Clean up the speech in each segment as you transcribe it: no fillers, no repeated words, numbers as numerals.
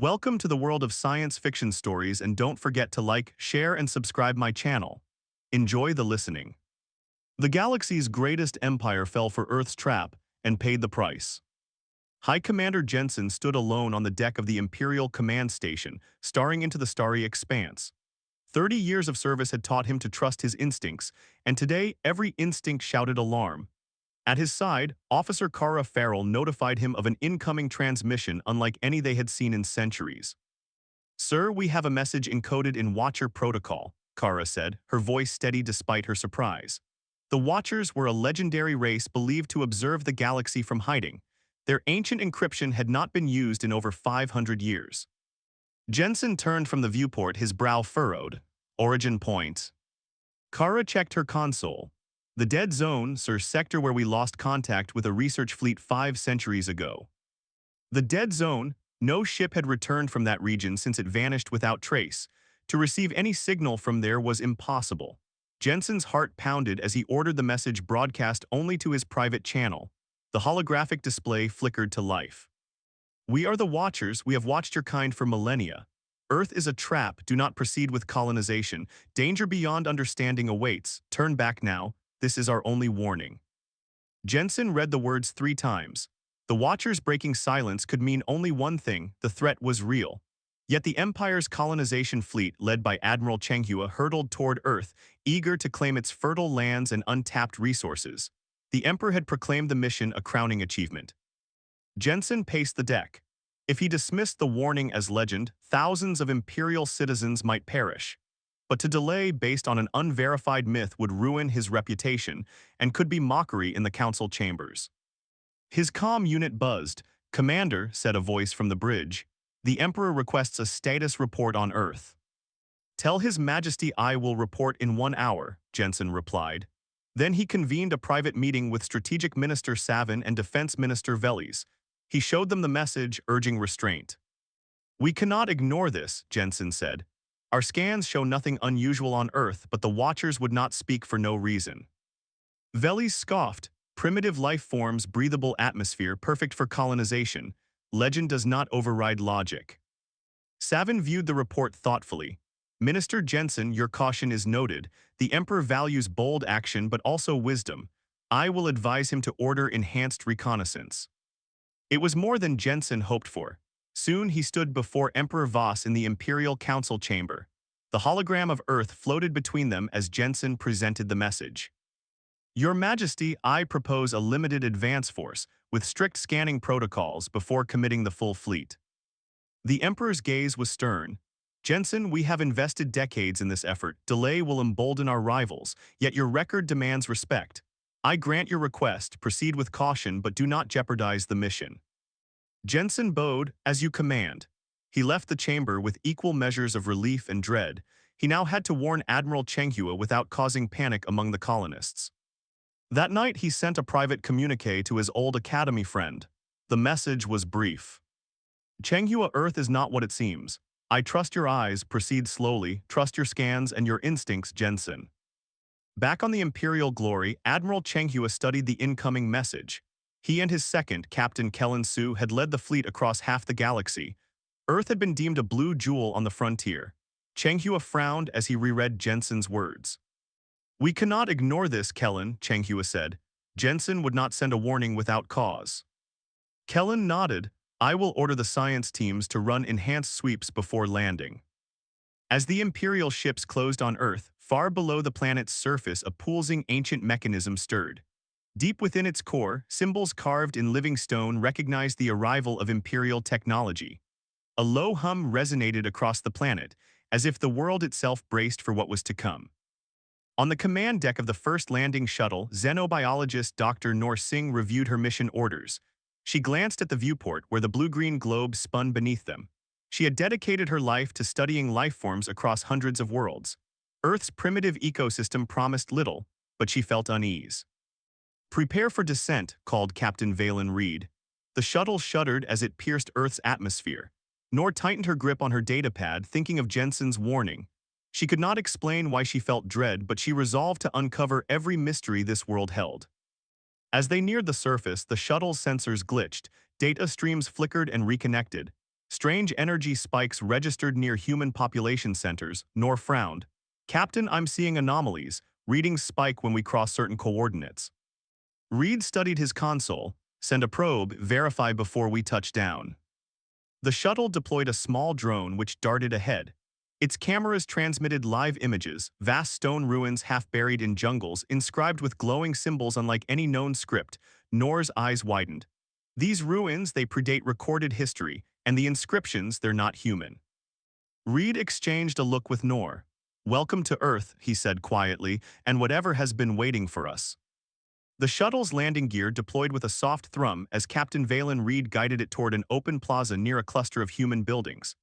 Welcome to the world of science fiction stories, and don't forget to like, share, and subscribe my channel. Enjoy the listening. The galaxy's greatest empire fell for Earth's trap and paid the price. High Commander Jensen stood alone on the deck of the Imperial Command Station, staring into the starry expanse. 30 years of service had taught him to trust his instincts, and today every instinct shouted alarm. At his side, Officer Kara Farrell notified him of an incoming transmission unlike any they had seen in centuries. "Sir, we have a message encoded in Watcher protocol," Kara said, her voice steady despite her surprise. The Watchers were a legendary race believed to observe the galaxy from hiding. Their ancient encryption had not been used in over 500 years. Jensen turned from the viewport, his brow furrowed. Origin point. Kara checked her console. The dead zone, sir, sector where we lost contact with a research fleet 5 centuries ago. The dead zone, no ship had returned from that region since it vanished without trace. To receive any signal from there was impossible. Jensen's heart pounded as he ordered the message broadcast only to his private channel. The holographic display flickered to life. "We are the Watchers, we have watched your kind for millennia. Earth is a trap, do not proceed with colonization. Danger beyond understanding awaits, turn back now, this is our only warning." Jensen read the words 3 times. The Watchers breaking silence could mean only one thing: the threat was real. Yet the Empire's colonization fleet, led by Admiral Chenghua, hurtled toward Earth, eager to claim its fertile lands and untapped resources. The Emperor had proclaimed the mission a crowning achievement. Jensen paced the deck. If he dismissed the warning as legend, thousands of Imperial citizens might perish. But to delay based on an unverified myth would ruin his reputation and could be mockery in the council chambers. His comm unit buzzed. "Commander," said a voice from the bridge, "the Emperor requests a status report on Earth." "Tell His Majesty I will report in 1 hour," Jensen replied. Then he convened a private meeting with Strategic Minister Savin and Defense Minister Veles. He showed them the message, urging restraint. "We cannot ignore this," Jensen said. "Our scans show nothing unusual on Earth, but the Watchers would not speak for no reason." Veles scoffed. "Primitive life forms, breathable atmosphere, perfect for colonization. Legend does not override logic." Savin viewed the report thoughtfully. "Minister Jensen, your caution is noted. The Emperor values bold action but also wisdom. I will advise him to order enhanced reconnaissance." It was more than Jensen hoped for. Soon he stood before Emperor Voss in the Imperial Council chamber. The hologram of Earth floated between them as Jensen presented the message. "Your Majesty, I propose a limited advance force with strict scanning protocols before committing the full fleet." The Emperor's gaze was stern. "Jensen, we have invested decades in this effort. Delay will embolden our rivals, yet your record demands respect. I grant your request, proceed with caution, but do not jeopardize the mission." Jensen bowed. "As you command." He left the chamber with equal measures of relief and dread. He now had to warn Admiral Chenghua without causing panic among the colonists. That night he sent a private communique to his old academy friend. The message was brief. "Chenghua, Earth is not what it seems. I trust your eyes, proceed slowly, trust your scans and your instincts, Jensen." Back on the Imperial Glory, Admiral Chenghua studied the incoming message. He and his second, Captain Kellen Su, had led the fleet across half the galaxy. Earth had been deemed a blue jewel on the frontier. Chenghua frowned as he reread Jensen's words. "We cannot ignore this, Kellen," Chenghua said. "Jensen would not send a warning without cause." Kellen nodded. "I will order the science teams to run enhanced sweeps before landing." As the Imperial ships closed on Earth, far below the planet's surface a pulsing ancient mechanism stirred. Deep within its core, symbols carved in living stone recognized the arrival of Imperial technology. A low hum resonated across the planet, as if the world itself braced for what was to come. On the command deck of the first landing shuttle, xenobiologist Dr. Noor Singh reviewed her mission orders. She glanced at the viewport where the blue-green globe spun beneath them. She had dedicated her life to studying lifeforms across hundreds of worlds. Earth's primitive ecosystem promised little, but she felt unease. "Prepare for descent," called Captain Valen Reed. The shuttle shuddered as it pierced Earth's atmosphere. Noor tightened her grip on her datapad, thinking of Jensen's warning. She could not explain why she felt dread, but she resolved to uncover every mystery this world held. As they neared the surface, the shuttle's sensors glitched, data streams flickered and reconnected. Strange energy spikes registered near human population centers. Nor frowned. Captain, I'm seeing anomalies. Readings spike when we cross certain coordinates. Reed studied his console. Send a probe, verify before we touch down. The shuttle deployed a small drone which darted ahead. Its cameras transmitted live images, vast stone ruins half buried in jungles, inscribed with glowing symbols unlike any known script. Nor's eyes widened. These ruins, they predate recorded history, and the inscriptions, they're not human. Reed exchanged a look with Nor. Welcome to Earth, he said quietly, and whatever has been waiting for us. The shuttle's landing gear deployed with a soft thrum as Captain Valen Reed guided it toward an open plaza near a cluster of human buildings.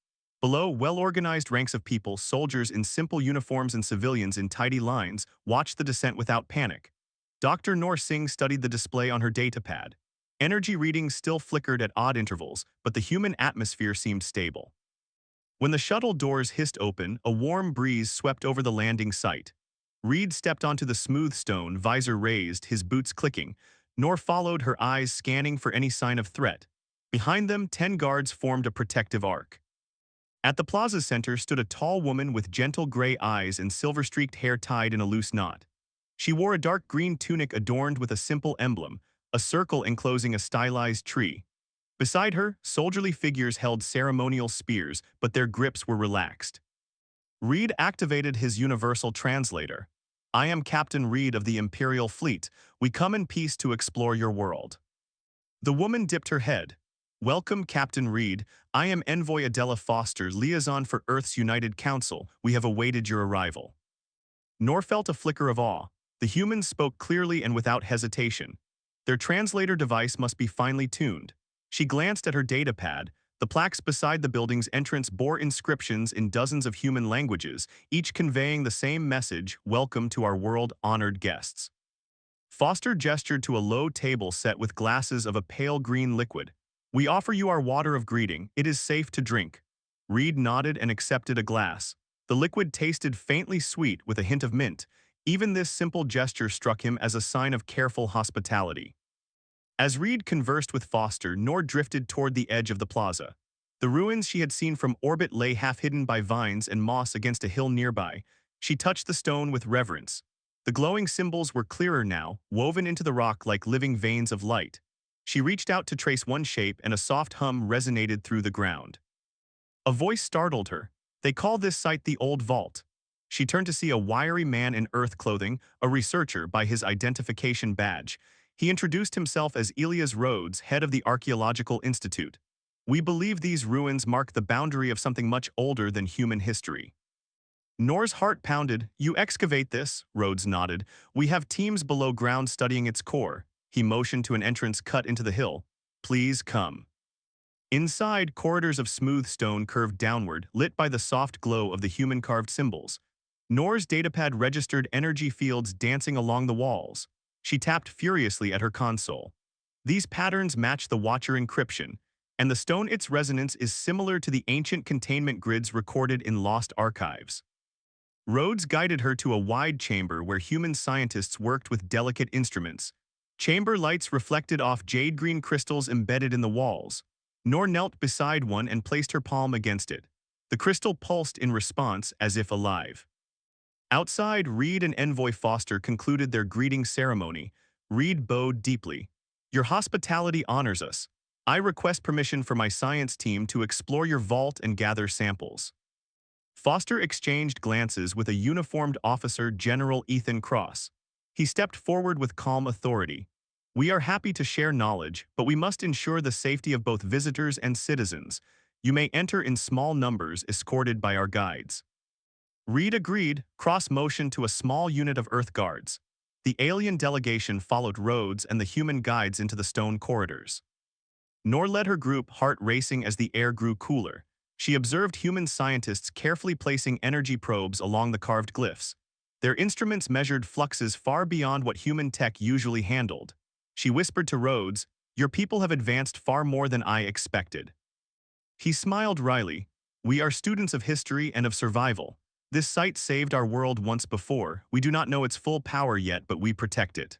Below, well-organized ranks of people, soldiers in simple uniforms and civilians in tidy lines, watched the descent without panic. Dr. Noor Singh studied the display on her datapad. Energy readings still flickered at odd intervals, but the human atmosphere seemed stable. When the shuttle doors hissed open, a warm breeze swept over the landing site. Reed stepped onto the smooth stone, visor raised, his boots clicking. Nor followed, her eyes scanning for any sign of threat. Behind them, 10 guards formed a protective arc. At the plaza's center stood a tall woman with gentle gray eyes and silver-streaked hair tied in a loose knot. She wore a dark green tunic adorned with a simple emblem, a circle enclosing a stylized tree. Beside her, soldierly figures held ceremonial spears, but their grips were relaxed. Reed activated his universal translator. I am Captain Reed of the Imperial Fleet. We come in peace to explore your world. The woman dipped her head. Welcome, Captain Reed. I am Envoy Adela Foster, liaison for Earth's United Council. We have awaited your arrival. Nor felt a flicker of awe. The humans spoke clearly and without hesitation. Their translator device must be finely tuned. She glanced at her datapad. The plaques beside the building's entrance bore inscriptions in dozens of human languages, each conveying the same message: welcome to our world, honored guests. Foster gestured to a low table set with glasses of a pale green liquid. We offer you our water of greeting. It is safe to drink. Reed nodded and accepted a glass. The liquid tasted faintly sweet with a hint of mint. Even this simple gesture struck him as a sign of careful hospitality. As Reed conversed with Foster, Nor drifted toward the edge of the plaza. The ruins she had seen from orbit lay half hidden by vines and moss against a hill nearby. She touched the stone with reverence. The glowing symbols were clearer now, woven into the rock like living veins of light. She reached out to trace one shape, and a soft hum resonated through the ground. A voice startled her. They call this site the Old Vault. She turned to see a wiry man in earth clothing, a researcher by his identification badge. He introduced himself as Elias Rhodes, head of the Archaeological Institute. We believe these ruins mark the boundary of something much older than human history. Nor's heart pounded. You excavate this? Rhodes nodded. We have teams below ground studying its core. He motioned to an entrance cut into the hill. Please come. Inside, corridors of smooth stone curved downward, lit by the soft glow of the human-carved symbols. Nor's datapad registered energy fields dancing along the walls. She tapped furiously at her console. These patterns match the Watcher encryption, and the stone its resonance is similar to the ancient containment grids recorded in lost archives. Rhodes guided her to a wide chamber where human scientists worked with delicate instruments. Chamber lights reflected off jade-green crystals embedded in the walls. Nor knelt beside one and placed her palm against it. The crystal pulsed in response as if alive. Outside, Reed and Envoy Foster concluded their greeting ceremony. Reed bowed deeply. Your hospitality honors us. I request permission for my science team to explore your vault and gather samples. Foster exchanged glances with a uniformed officer, General Ethan Cross. He stepped forward with calm authority. We are happy to share knowledge, but we must ensure the safety of both visitors and citizens. You may enter in small numbers, escorted by our guides. Reed agreed. Cross motioned to a small unit of Earth guards. The alien delegation followed Rhodes and the human guides into the stone corridors. Nor led her group, heart racing as the air grew cooler. She observed human scientists carefully placing energy probes along the carved glyphs. Their instruments measured fluxes far beyond what human tech usually handled. She whispered to Rhodes, "Your people have advanced far more than I expected." He smiled wryly. "We are students of history and of survival. This site saved our world once before. We do not know its full power yet, but we protect it."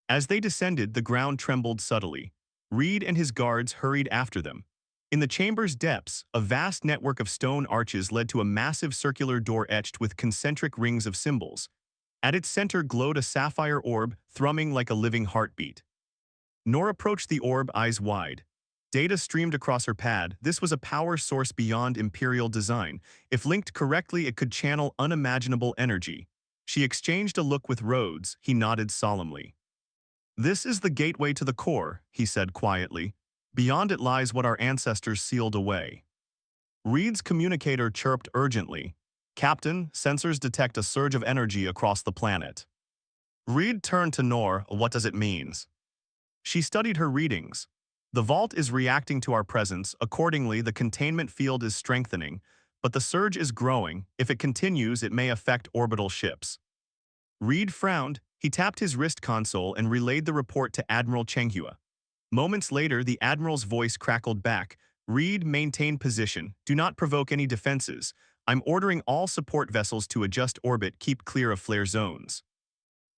As they descended, the ground trembled subtly. Reed and his guards hurried after them. In the chamber's depths, a vast network of stone arches led to a massive circular door etched with concentric rings of symbols. At its center glowed a sapphire orb, thrumming like a living heartbeat. Nor approached the orb, eyes wide. Data streamed across her pad. This was a power source beyond Imperial design. If linked correctly, it could channel unimaginable energy. She exchanged a look with Rhodes. He nodded solemnly. "This is the gateway to the core," he said quietly. "Beyond it lies what our ancestors sealed away." Reed's communicator chirped urgently. "Captain, sensors detect a surge of energy across the planet." Reed turned to Nor. "What does it mean?" She studied her readings. "The vault is reacting to our presence. Accordingly, the containment field is strengthening, but the surge is growing. If it continues, it may affect orbital ships." Reed frowned. He tapped his wrist console and relayed the report to Admiral Chenghua. Moments later, the Admiral's voice crackled back. "Reed, maintain position. Do not provoke any defenses. I'm ordering all support vessels to adjust orbit. Keep clear of flare zones."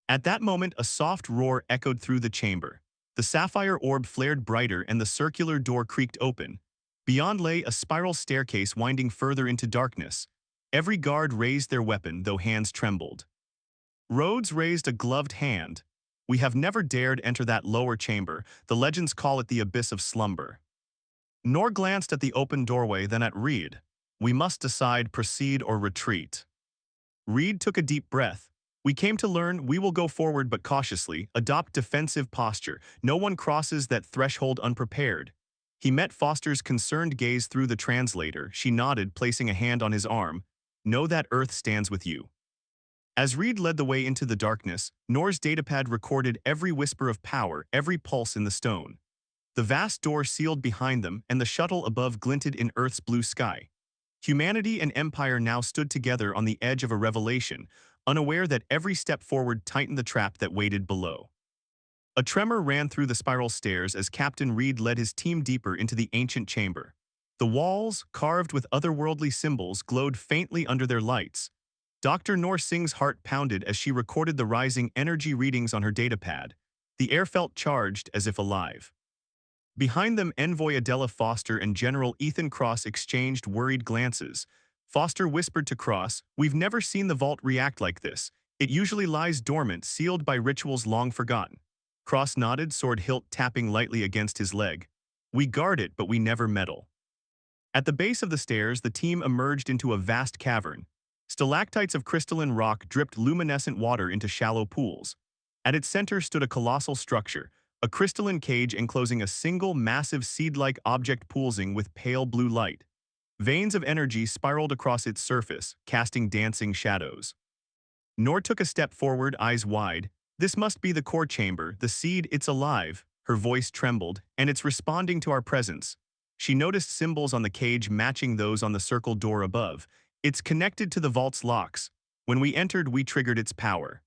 At that moment, a soft roar echoed through the chamber. The sapphire orb flared brighter and the circular door creaked open. Beyond lay a spiral staircase winding further into darkness. Every guard raised their weapon, though hands trembled. Rhodes raised a gloved hand. "We have never dared enter that lower chamber. The legends call it the abyss of slumber." Nor glanced at the open doorway, then at Reed. "We must decide, proceed or retreat." Reed took a deep breath. "We came to learn. We will go forward but cautiously, adopt defensive posture. No one crosses that threshold unprepared." He met Foster's concerned gaze through the translator. She nodded, placing a hand on his arm. "Know that Earth stands with you." As Reed led the way into the darkness, Nor's datapad recorded every whisper of power, every pulse in the stone. The vast door sealed behind them, and the shuttle above glinted in Earth's blue sky. Humanity and Empire now stood together on the edge of a revelation, unaware that every step forward tightened the trap that waited below. A tremor ran through the spiral stairs as Captain Reed led his team deeper into the ancient chamber. The walls, carved with otherworldly symbols, glowed faintly under their lights. Dr. Noor Singh's heart pounded as she recorded the rising energy readings on her datapad. The air felt charged, as if alive. Behind them, Envoy Adela Foster and General Ethan Cross exchanged worried glances. Foster whispered to Cross, "We've never seen the vault react like this. It usually lies dormant, sealed by rituals long forgotten." Cross nodded, sword hilt tapping lightly against his leg. "We guard it, but we never meddle." At the base of the stairs, the team emerged into a vast cavern. Stalactites of crystalline rock dripped luminescent water into shallow pools. At its center stood a colossal structure, a crystalline cage enclosing a single massive seed-like object pulsing with pale blue light. Veins of energy spiraled across its surface, casting dancing shadows. Nor took a step forward, eyes wide. "This must be the core chamber, the seed, it's alive." Her voice trembled, "and it's responding to our presence." She noticed symbols on the cage matching those on the circle door above. "It's connected to the vault's locks. When we entered, we triggered its power."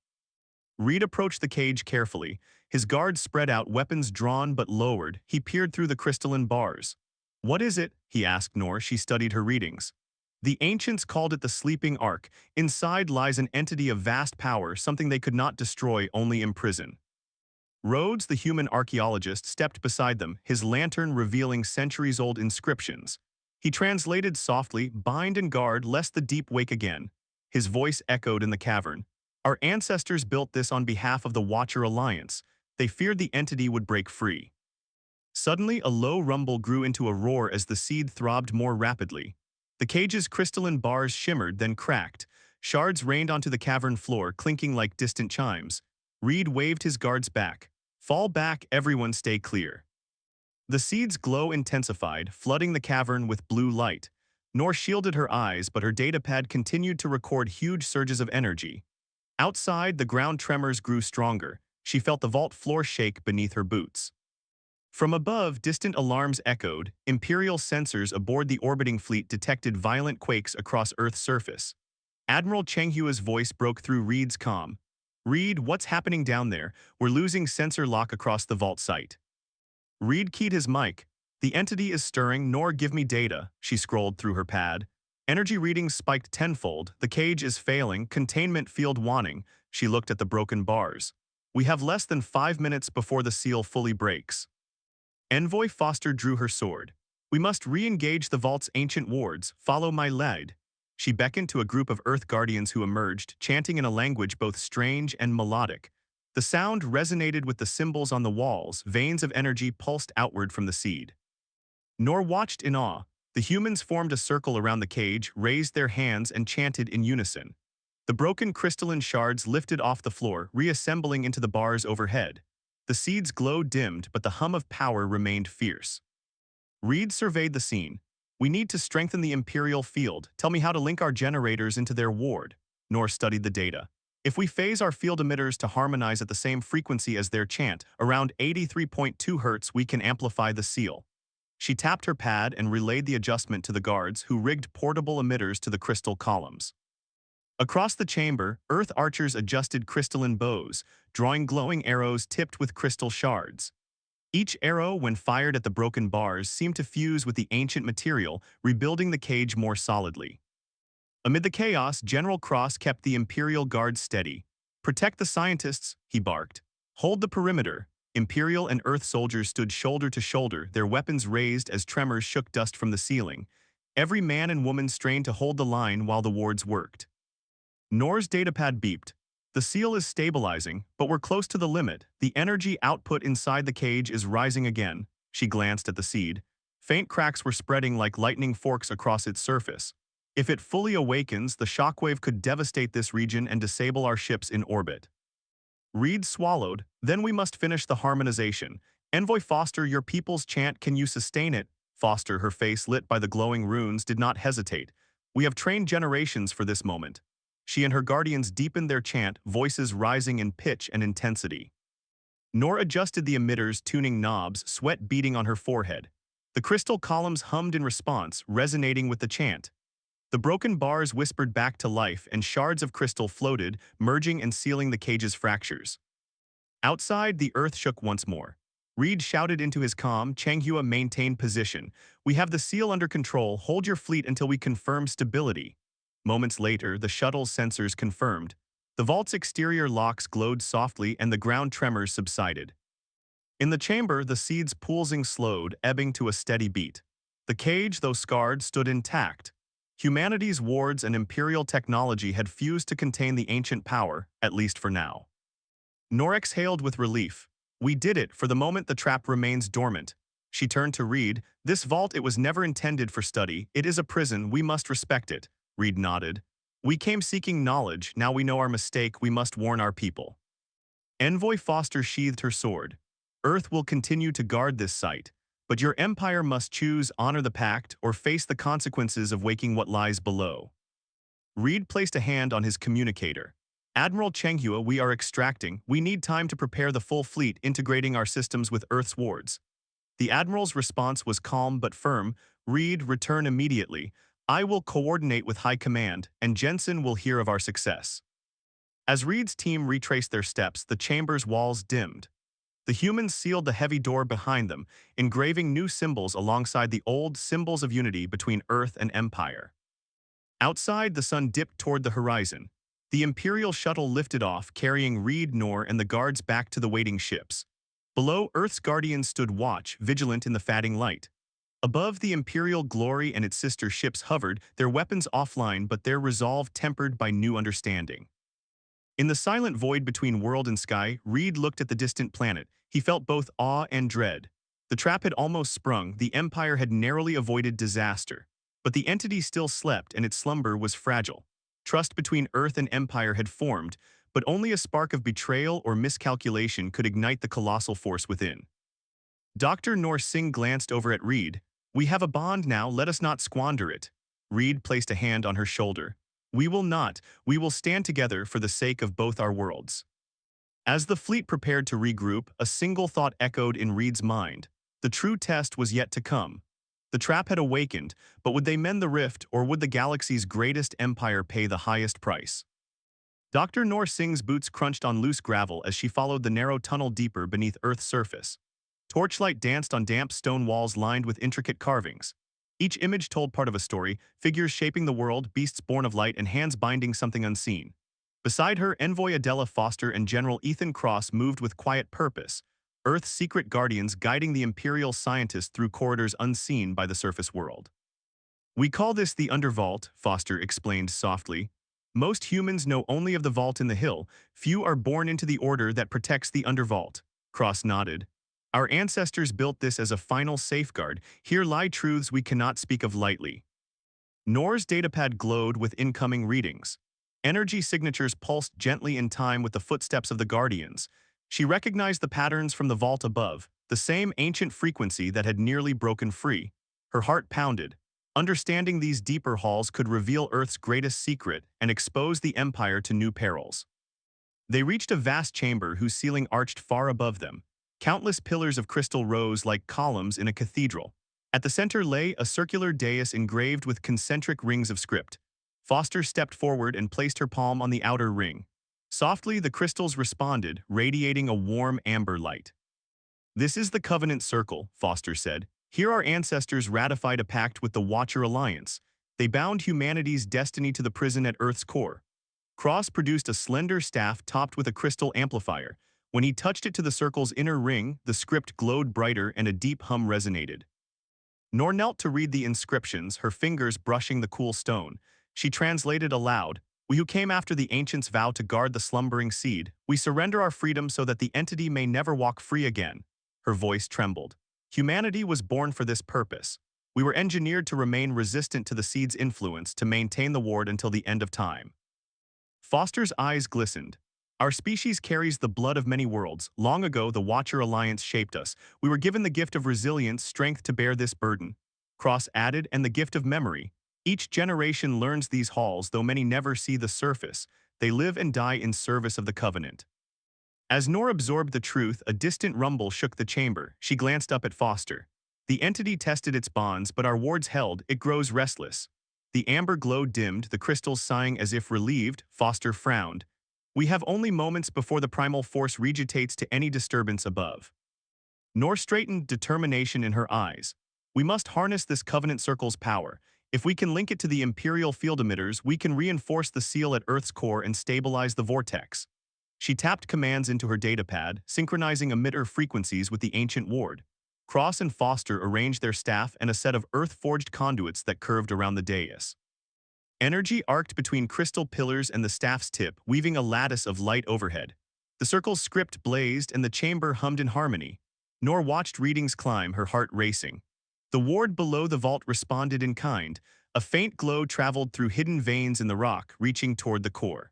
Reed approached the cage carefully. His guards spread out, weapons drawn but lowered. He peered through the crystalline bars. "What is it?" he asked Nor. She studied her readings. "The ancients called it the sleeping ark. Inside lies an entity of vast power, something they could not destroy, only imprison." Rhodes, the human archaeologist, stepped beside them, his lantern revealing centuries-old inscriptions. He translated softly, "Bind and guard, lest the deep wake again." His voice echoed in the cavern. "Our ancestors built this on behalf of the Watcher Alliance. They feared the entity would break free." Suddenly, a low rumble grew into a roar as the seed throbbed more rapidly. The cage's crystalline bars shimmered, then cracked. Shards rained onto the cavern floor, clinking like distant chimes. Reed waved his guards back. "Fall back, everyone, stay clear." The seed's glow intensified, flooding the cavern with blue light. Nor shielded her eyes, but her datapad continued to record huge surges of energy. Outside, the ground tremors grew stronger. She felt the vault floor shake beneath her boots. From above, distant alarms echoed. Imperial sensors aboard the orbiting fleet detected violent quakes across Earth's surface. Admiral Chenghua's voice broke through Reed's calm. "Reed, what's happening down there? We're losing sensor lock across the vault site." Reed keyed his mic. "The entity is stirring, nor give me data." She scrolled through her pad. Energy readings spiked tenfold. "The cage is failing, containment field wanting." She looked at the broken bars. "We have less than 5 minutes before the seal fully breaks." Envoy Foster drew her sword. We must re-engage the vault's ancient wards. Follow my lead. She beckoned to a group of Earth Guardians who emerged, chanting in a language both strange and melodic. The sound resonated with the symbols on the walls, veins of energy pulsed outward from the seed. Nor watched in awe. The humans formed a circle around the cage, raised their hands, and chanted in unison. The broken crystalline shards lifted off the floor, reassembling into the bars overhead. The seed's glow dimmed, but the hum of power remained fierce. Reed surveyed the scene. We need to strengthen the Imperial field. Tell me how to link our generators into their ward. Nor studied the data. If we phase our field emitters to harmonize at the same frequency as their chant, around 83.2 Hz, we can amplify the seal. She tapped her pad and relayed the adjustment to the guards, who rigged portable emitters to the crystal columns. Across the chamber, Earth archers adjusted crystalline bows, drawing glowing arrows tipped with crystal shards. Each arrow, when fired at the broken bars, seemed to fuse with the ancient material, rebuilding the cage more solidly. Amid the chaos, General Cross kept the Imperial Guard steady. Protect the scientists, he barked. Hold the perimeter. Imperial and Earth soldiers stood shoulder to shoulder, their weapons raised as tremors shook dust from the ceiling. Every man and woman strained to hold the line while the wards worked. Nor's datapad beeped. The seal is stabilizing, but we're close to the limit. The energy output inside the cage is rising again. She glanced at the seed. Faint cracks were spreading like lightning forks across its surface. If it fully awakens, the shockwave could devastate this region and disable our ships in orbit. Reed swallowed. Then we must finish the harmonization. Envoy Foster, your people's chant, can you sustain it? Foster, her face lit by the glowing runes, did not hesitate. We have trained generations for this moment. She and her guardians deepened their chant, voices rising in pitch and intensity. Nor adjusted the emitters' tuning knobs, sweat beading on her forehead. The crystal columns hummed in response, resonating with the chant. The broken bars whispered back to life, and shards of crystal floated, merging and sealing the cage's fractures. Outside, the earth shook once more. Reed shouted into his comm. Changhua maintained position. We have the seal under control. Hold your fleet until we confirm stability. Moments later, the shuttle's sensors confirmed. The vault's exterior locks glowed softly and the ground tremors subsided. In the chamber, the seed's pulsing slowed, ebbing to a steady beat. The cage, though scarred, stood intact. Humanity's wards and Imperial technology had fused to contain the ancient power, at least for now. Nor exhaled with relief. We did it. For the moment, the trap remains dormant. She turned to Reed. This vault, it was never intended for study. It is a prison. We must respect it. Reed nodded. We came seeking knowledge. Now we know our mistake. We must warn our people. Envoy Foster sheathed her sword. Earth will continue to guard this site, but your empire must choose honor the pact or face the consequences of waking what lies below. Reed placed a hand on his communicator. Admiral Changhua, we are extracting. We need time to prepare the full fleet, integrating our systems with Earth's wards. The Admiral's response was calm but firm. Reed, return immediately. I will coordinate with High Command, and Jensen will hear of our success. As Reed's team retraced their steps, the chamber's walls dimmed. The humans sealed the heavy door behind them, engraving new symbols alongside the old symbols of unity between Earth and Empire. Outside, the sun dipped toward the horizon. The Imperial shuttle lifted off, carrying Reed, Nor, and the guards back to the waiting ships. Below, Earth's guardians stood watch, vigilant in the fading light. Above, the Imperial Glory and its sister ships hovered, their weapons offline but their resolve tempered by new understanding. In the silent void between world and sky, Reed looked at the distant planet. He felt both awe and dread. The trap had almost sprung, the Empire had narrowly avoided disaster. But the entity still slept, and its slumber was fragile. Trust between Earth and Empire had formed, but only a spark of betrayal or miscalculation could ignite the colossal force within. Dr. Nor Singh glanced over at Reed. We have a bond now, let us not squander it. Reed placed a hand on her shoulder. We will not. We will stand together for the sake of both our worlds. As the fleet prepared to regroup, a single thought echoed in Reed's mind. The true test was yet to come. The trap had awakened, but would they mend the rift, or would the galaxy's greatest empire pay the highest price? Dr. Nor Singh's boots crunched on loose gravel as she followed the narrow tunnel deeper beneath Earth's surface. Torchlight danced on damp stone walls lined with intricate carvings. Each image told part of a story, figures shaping the world, beasts born of light, and hands binding something unseen. Beside her, Envoy Adela Foster and General Ethan Cross moved with quiet purpose. Earth's secret guardians guiding the Imperial scientists through corridors unseen by the surface world. We call this the Undervault, Foster explained softly. Most humans know only of the vault in the hill. Few are born into the order that protects the Undervault. Cross nodded. Our ancestors built this as a final safeguard. Here lie truths we cannot speak of lightly. Noor's datapad glowed with incoming readings. Energy signatures pulsed gently in time with the footsteps of the Guardians. She recognized the patterns from the vault above, the same ancient frequency that had nearly broken free. Her heart pounded. Understanding these deeper halls could reveal Earth's greatest secret and expose the Empire to new perils. They reached a vast chamber whose ceiling arched far above them. Countless pillars of crystal rose like columns in a cathedral. At the center lay a circular dais engraved with concentric rings of script. Foster stepped forward and placed her palm on the outer ring. Softly, the crystals responded, radiating a warm amber light. "This is the Covenant Circle," Foster said. "Here our ancestors ratified a pact with the Watcher Alliance. They bound humanity's destiny to the prison at Earth's core." Cross produced a slender staff topped with a crystal amplifier. When he touched it to the circle's inner ring, the script glowed brighter and a deep hum resonated. Noor knelt to read the inscriptions, her fingers brushing the cool stone. She translated aloud, "We who came after the ancients vow to guard the slumbering seed. We surrender our freedom so that the entity may never walk free again." Her voice trembled. "Humanity was born for this purpose. We were engineered to remain resistant to the seed's influence, to maintain the ward until the end of time." Foster's eyes glistened. "Our species carries the blood of many worlds. Long ago, the Watcher Alliance shaped us. We were given the gift of resilience, strength to bear this burden." Cross added, "And the gift of memory. Each generation learns these halls, though many never see the surface. They live and die in service of the Covenant." As Noor absorbed the truth, a distant rumble shook the chamber. She glanced up at Foster. "The entity tested its bonds, but our wards held. It grows restless." The amber glow dimmed, the crystals sighing as if relieved. Foster frowned. "We have only moments before the primal force regitates to any disturbance above." Noor straightened, determination in her eyes. "We must harness this Covenant Circle's power. If we can link it to the Imperial field emitters, we can reinforce the seal at Earth's core and stabilize the vortex." She tapped commands into her datapad, synchronizing emitter frequencies with the ancient ward. Cross and Foster arranged their staff and a set of earth-forged conduits that curved around the dais. Energy arced between crystal pillars and the staff's tip, weaving a lattice of light overhead. The circle's script blazed and the chamber hummed in harmony. Noor watched readings climb, her heart racing. The ward below the vault responded in kind. A faint glow traveled through hidden veins in the rock, reaching toward the core.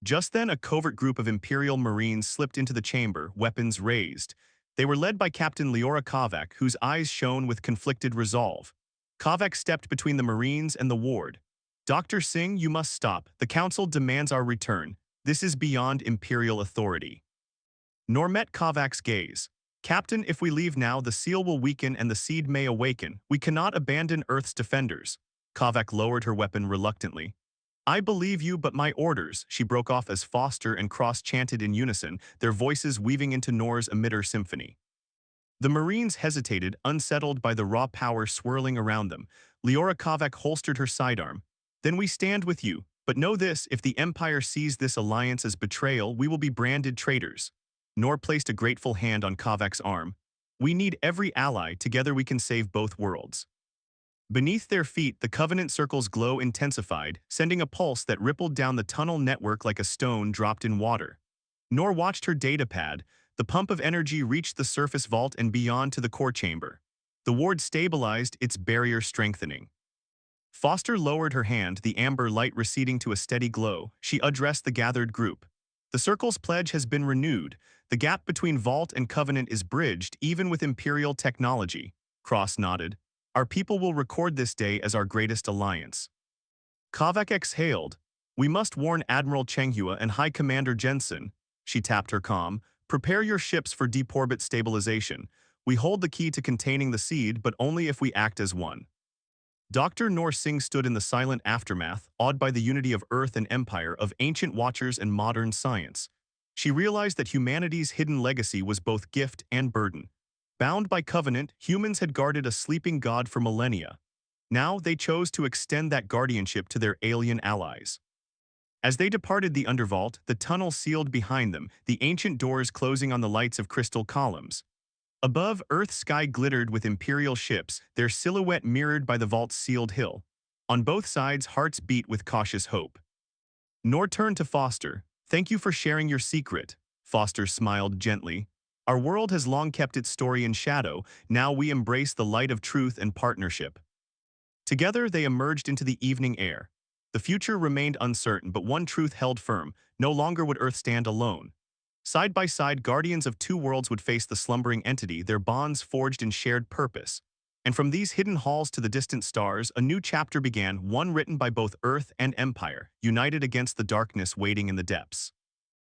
Just then, a covert group of Imperial Marines slipped into the chamber, weapons raised. They were led by Captain Leora Kovac, whose eyes shone with conflicted resolve. Kovac stepped between the Marines and the ward. "Dr. Singh, you must stop. The Council demands our return. This is beyond Imperial authority." Noor met Kovac's gaze. "Captain, if we leave now, the seal will weaken and the seed may awaken. We cannot abandon Earth's defenders." Kovac lowered her weapon reluctantly. "I believe you, but my orders," she broke off as Foster and Cross chanted in unison, their voices weaving into Noor's emitter symphony. The Marines hesitated, unsettled by the raw power swirling around them. Leora Kovac holstered her sidearm. "Then we stand with you. But know this, if the Empire sees this alliance as betrayal, we will be branded traitors." Noor placed a grateful hand on Kovac's arm. "We need every ally. Together we can save both worlds." Beneath their feet, the Covenant Circle's glow intensified, sending a pulse that rippled down the tunnel network like a stone dropped in water. Noor watched her datapad. The pump of energy reached the surface vault and beyond to the core chamber. The ward stabilized, its barrier strengthening. Foster lowered her hand, the amber light receding to a steady glow. She addressed the gathered group. "The Circle's pledge has been renewed. The gap between Vault and Covenant is bridged, even with Imperial technology." Cross nodded. "Our people will record this day as our greatest alliance." Kovac exhaled. "We must warn Admiral Chenghua and High Commander Jensen." She tapped her comm. "Prepare your ships for deep orbit stabilization. We hold the key to containing the seed, but only if we act as one." Dr. Noor Singh stood in the silent aftermath, awed by the unity of Earth and Empire, of ancient watchers and modern science. She realized that humanity's hidden legacy was both gift and burden. Bound by covenant, humans had guarded a sleeping god for millennia. Now they chose to extend that guardianship to their alien allies. As they departed the undervault, the tunnel sealed behind them, the ancient doors closing on the lights of crystal columns. Above, Earth's sky glittered with Imperial ships, their silhouette mirrored by the vault's sealed hill. On both sides, hearts beat with cautious hope. Nor turned to Foster. "Thank you for sharing your secret." Foster smiled gently. "Our world has long kept its story in shadow, now we embrace the light of truth and partnership." Together they emerged into the evening air. The future remained uncertain, but one truth held firm: no longer would Earth stand alone. Side by side, guardians of two worlds would face the slumbering entity, their bonds forged in shared purpose. And from these hidden halls to the distant stars, a new chapter began, one written by both Earth and Empire, united against the darkness waiting in the depths.